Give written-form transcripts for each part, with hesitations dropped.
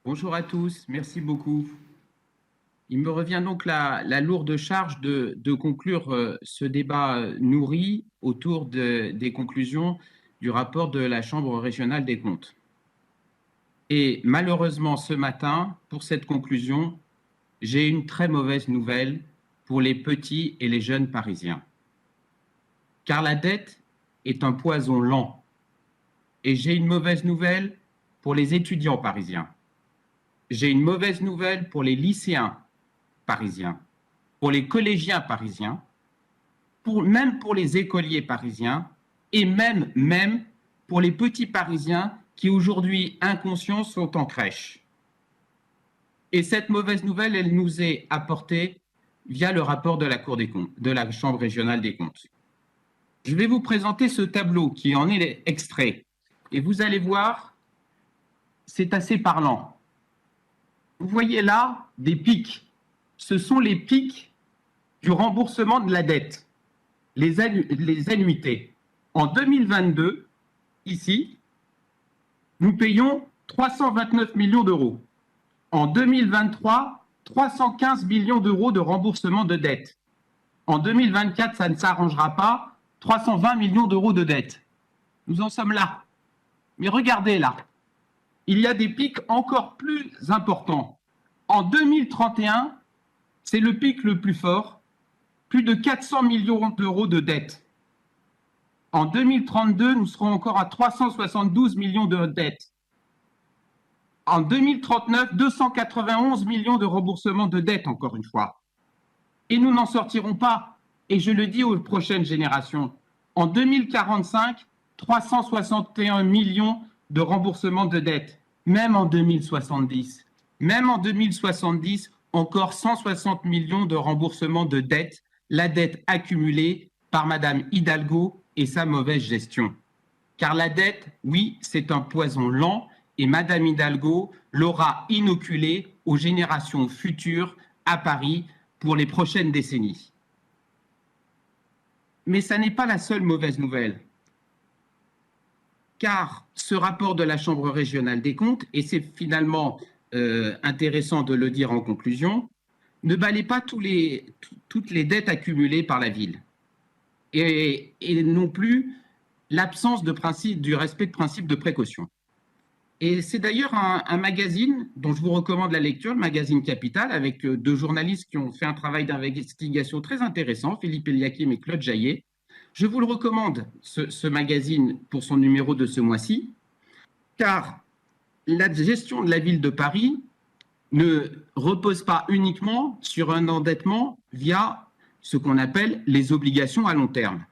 Bonjour à tous, merci beaucoup. Il me revient donc la lourde charge de conclure ce débat nourri autour des conclusions du rapport de la Chambre régionale des comptes. Et malheureusement, ce matin, pour cette conclusion, j'ai une très mauvaise nouvelle pour les petits et les jeunes Parisiens. Car la dette est un poison lent. Et j'ai une mauvaise nouvelle pour les étudiants parisiens. J'ai une mauvaise nouvelle pour les lycéens parisiens, pour les collégiens parisiens, même pour les écoliers parisiens et même pour les petits Parisiens qui aujourd'hui inconscients sont en crèche. Et cette mauvaise nouvelle, elle nous est apportée via le rapport de la Cour des comptes, de la Chambre régionale des comptes. Je vais vous présenter ce tableau qui en est extrait. Et vous allez voir, c'est assez parlant. Vous voyez là des pics. Ce sont les pics du remboursement de la dette, les annuités. En 2022, ici, nous payons 329 millions d'euros. En 2023, 315 millions d'euros de remboursement de dette. En 2024, ça ne s'arrangera pas, 320 millions d'euros de dette. Nous en sommes là. Mais regardez là, il y a des pics encore plus importants. En 2031, c'est le pic le plus fort, plus de 400 millions d'euros de dette. En 2032, nous serons encore à 372 millions de dettes. En 2039, 291 millions de remboursements de dettes, encore une fois. Et nous n'en sortirons pas. Et je le dis aux prochaines générations. En 2045, 361 millions de remboursements de dettes. Même en 2070. Même en 2070, encore 160 millions de remboursements de dettes. La dette accumulée par Madame Hidalgo et sa mauvaise gestion. Car la dette, oui, c'est un poison lent et Madame Hidalgo l'aura inoculé aux générations futures à Paris pour les prochaines décennies. Mais ça n'est pas la seule mauvaise nouvelle. Car ce rapport de la Chambre régionale des comptes, et c'est finalement intéressant de le dire en conclusion, ne balaie pas toutes les dettes accumulées par la ville. Et non plus l'absence du respect de principe de précaution. Et c'est d'ailleurs un magazine dont je vous recommande la lecture, le magazine Capital, avec deux journalistes qui ont fait un travail d'investigation très intéressant, Philippe Eliakim et Claude Jaillet. Je vous le recommande, ce magazine, pour son numéro de ce mois-ci, car la gestion de la ville de Paris ne repose pas uniquement sur un endettement via ce qu'on appelle les obligations à long terme.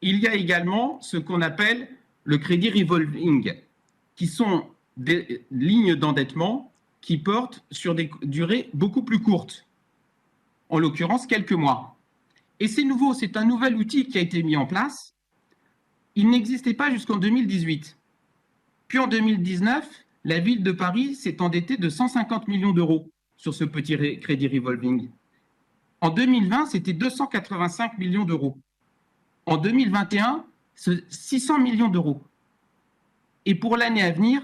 Il y a également ce qu'on appelle le crédit revolving, qui sont des lignes d'endettement qui portent sur des durées beaucoup plus courtes, en l'occurrence quelques mois. Et c'est nouveau, c'est un nouvel outil qui a été mis en place. Il n'existait pas jusqu'en 2018. Puis en 2019, la ville de Paris s'est endettée de 150 millions d'euros sur ce petit crédit revolving. En 2020, c'était 285 millions d'euros. En 2021, 600 millions d'euros. Et pour l'année à venir,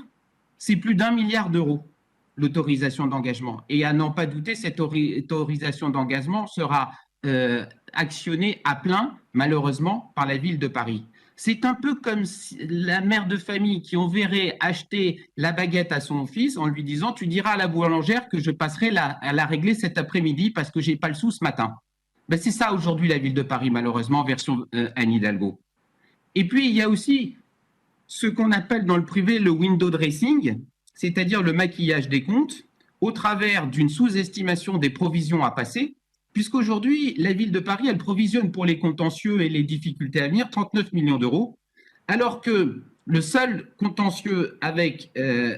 c'est plus d'1 milliard d'euros, l'autorisation d'engagement. Et à n'en pas douter, cette autorisation d'engagement sera actionnée à plein, malheureusement, par la ville de Paris. C'est un peu comme si la mère de famille qui enverrait acheter la baguette à son fils en lui disant « Tu diras à la boulangère que je passerai à la régler cet après-midi parce que j'ai pas le sou ce matin. » Ben, c'est ça aujourd'hui la ville de Paris, malheureusement, version Anne Hidalgo. Et puis, il y a aussi ce qu'on appelle dans le privé le window dressing, c'est-à-dire le maquillage des comptes, au travers d'une sous-estimation des provisions à passer, puisqu'aujourd'hui, la ville de Paris, elle provisionne pour les contentieux et les difficultés à venir 39 millions d'euros, alors que le seul contentieux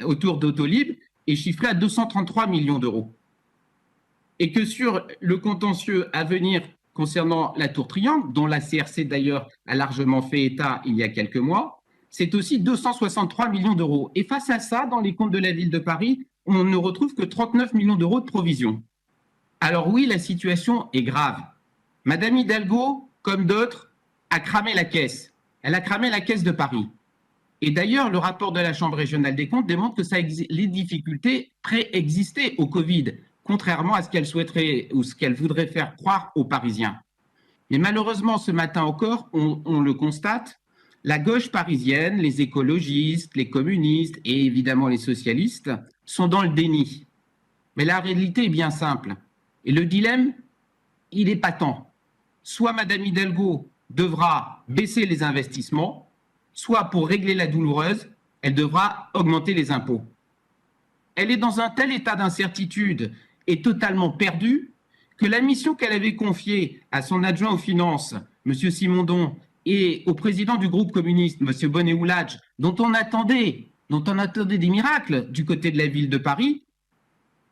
autour d'Autolib est chiffré à 233 millions d'euros. Et que sur le contentieux à venir concernant la Tour Triangle, dont la CRC d'ailleurs a largement fait état il y a quelques mois, c'est aussi 263 millions d'euros. Et face à ça, dans les comptes de la ville de Paris, on ne retrouve que 39 millions d'euros de provisions. Alors oui, la situation est grave. Madame Hidalgo, comme d'autres, a cramé la caisse. Elle a cramé la caisse de Paris. Et d'ailleurs, le rapport de la Chambre régionale des comptes démontre que les difficultés préexistaient au Covid, contrairement à ce qu'elle souhaiterait ou ce qu'elle voudrait faire croire aux Parisiens. Mais malheureusement, ce matin encore, on le constate, la gauche parisienne, les écologistes, les communistes et évidemment les socialistes sont dans le déni. Mais la réalité est bien simple. Et le dilemme, il est patent. Soit Madame Hidalgo devra baisser les investissements, soit pour régler la douloureuse, elle devra augmenter les impôts. Elle est dans un tel état d'incertitude et totalement perdue que la mission qu'elle avait confiée à son adjoint aux finances, M. Simondon, et au président du groupe communiste, M. Bonnet-Oulage, dont on attendait des miracles du côté de la ville de Paris,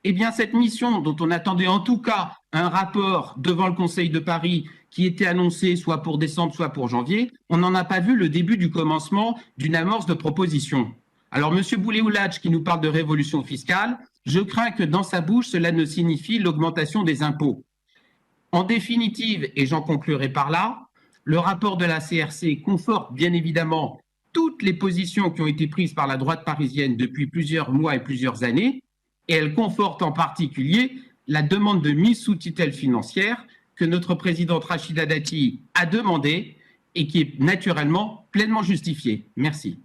eh bien cette mission dont on attendait en tout cas un rapport devant le Conseil de Paris qui était annoncé soit pour décembre, soit pour janvier, on n'en a pas vu le début du commencement d'une amorce de proposition. Alors M. Bonnet-Oulage qui nous parle de révolution fiscale, je crains que dans sa bouche, cela ne signifie l'augmentation des impôts. En définitive, et j'en conclurai par là, le rapport de la CRC conforte bien évidemment toutes les positions qui ont été prises par la droite parisienne depuis plusieurs mois et plusieurs années, et elle conforte en particulier la demande de mise sous tutelle financière que notre présidente Rachida Dati a demandée et qui est naturellement pleinement justifiée. Merci.